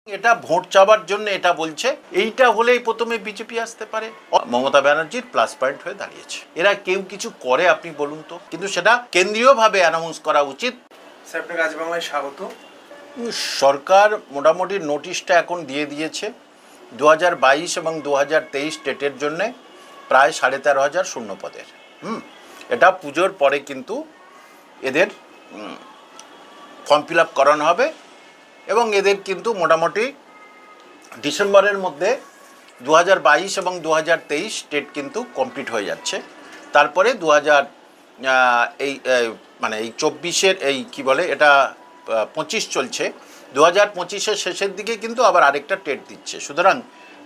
এটা ভোট চাওয়ার জন্য এটা বলছে, এইটা হলেই প্রথমে বিজেপি আসতে পারে। মমতা ব্যানার্জির প্লাস পয়েন্ট হয়ে দাঁড়িয়েছে। এরা কেউ কিছু করে আপনি বলুন তো, কিন্তু সেটা কেন্দ্রীয়ভাবে অ্যানাউন্স করা উচিত। স্যার, আপনাকে আজ বাংলায় স্বাগত। সরকার মোটামুটি নোটিশটা এখন দিয়ে দিয়েছে 2022 এবং 2023 স্টেটের জন্য প্রায় 13,500 শূন্য পদের। এটা পুজোর পরে কিন্তু এদের ফর্ম ফিল আপ করানো হবে এবং এদের কিন্তু মোটামুটি ডিসেম্বরের মধ্যে 2022 এবং 2023 স্টেট কিন্তু কমপ্লিট হয়ে যাচ্ছে। তারপরে 2000 এই মানে এই 24-এর এই কি বলে এটা 25 চলছে, 2025-এর শেষের দিকে কিন্তু আবার আরেকটা টেট দিচ্ছে। সুতরাং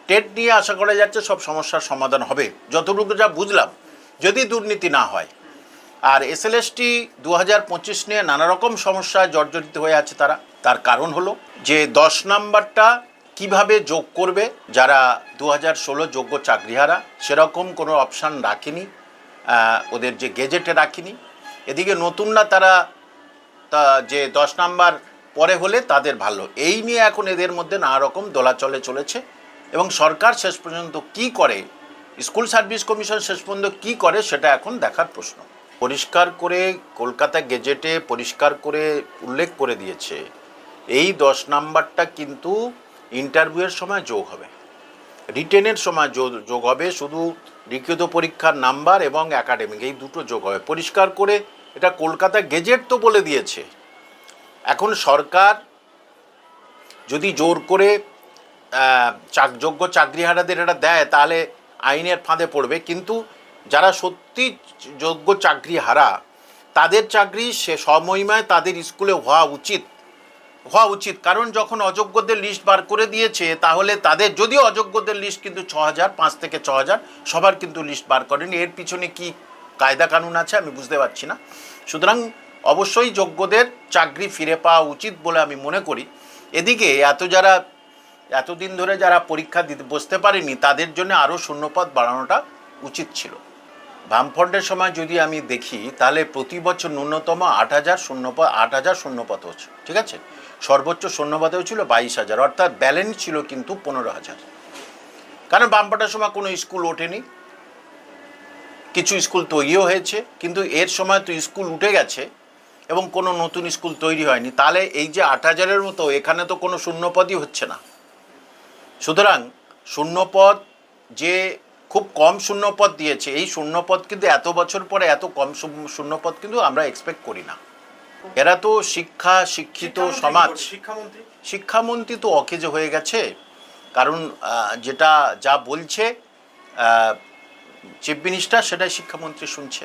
টেট নিয়ে আশা করা যাচ্ছে সব সমস্যার সমাধান হবে, যতটুকু যা বুঝলাম, যদি দুর্নীতি না হয়। আর SLST 2025 নিয়ে নানা রকম সমস্যায় জর্জরিত হয়ে আছে তারা। তার কারণ হলো যে 10 নাম্বারটা কিভাবে যোগ করবে, যারা 2016 যোগ্য চাকরিহারা সেরকম কোনো অপশান রাখেনি, ওদের যে গেজেটে রাখিনি। এদিকে নতুনরা তারা যে 10 নাম্বার পরে হলে তাদের ভালো, এই নিয়ে এখন এদের মধ্যে নানা রকম দোলাচলে চলেছে। এবং সরকার শেষ পর্যন্ত কি করে, স্কুল সার্ভিস কমিশন শেষ পর্যন্ত কি করে, সেটা এখন দেখার প্রশ্ন। পরিষ্কার করে কলকাতা গেজেটে পরিষ্কার করে উল্লেখ করে দিয়েছে এই 10 নাম্বারটা কিন্তু ইন্টারভিউয়ের সময় যোগ হবে, রিটেনের সময় যোগ হবে, শুধু লিখিত পরীক্ষার নাম্বার এবং একাডেমিক এই দুটো যোগ হবে পরিষ্কার করে। এটা কলকাতা গেজেট তো বলে দিয়েছে। এখন সরকার যদি জোর করে যোগ্য চাকরিহারাদের এটা দেয় তাহলে আইনের ফাঁদে পড়বে, কিন্তু যারা সত্যি যোগ্য চাকরিহারা তাদের চাকরি সে সময়ময় তাদের স্কুলে হওয়া উচিত। কারণ যখন অযোগ্যদের লিস্ট বার করে দিয়েছে, তাহলে তাদের যদিও অযোগ্যদের লিস্ট কিন্তু 6,000, 5 থেকে 6,000 সবার কিন্তু লিস্ট বার করেনি। এর পিছনে কি কায়দা কানুন আছে আমি বুঝতে পারছি না। সুতরাং অবশ্যই যোগ্যদের চাকরি ফিরে পাওয়া উচিত বলে আমি মনে করি। এদিকে এতদিন ধরে যারা পরীক্ষা দিতে বসতে পারেনি তাদের জন্য আরও শূন্যপদ বাড়ানোটা উচিত ছিল। বামফ্রন্টের সময় যদি আমি দেখি তাহলে প্রতি বছর ন্যূনতম 8,000 শূন্যপদ হচ্ছে, ঠিক আছে। সর্বোচ্চ শূন্যপদেও ছিল 22,000, অর্থাৎ ব্যালেন্স ছিল কিন্তু 15,000। কারণ বামফ্রন্টের সময় কোনো স্কুল ওঠেনি, কিছু স্কুল তৈরিও হয়েছে, কিন্তু এর সময় তো স্কুল উঠে গেছে এবং কোনো নতুন স্কুল তৈরি হয়নি। তাহলে এই যে 8,000-এর মতো, এখানে তো কোনো শূন্যপদই হচ্ছে না। সুতরাং শূন্যপদ যে খুব কম শূন্যপদ দিয়েছে, এই শূন্যপদ কিন্তু এত বছর পরে এত কম শূন্যপদ কিন্তু আমরা এক্সপেক্ট করি না। এরা তো শিক্ষিত সমাজ। শিক্ষামন্ত্রী তো অকেজো হয়ে গেছে, কারণ যা বলছে চিফ মিনিস্টার সেটাই শিক্ষামন্ত্রী শুনছে।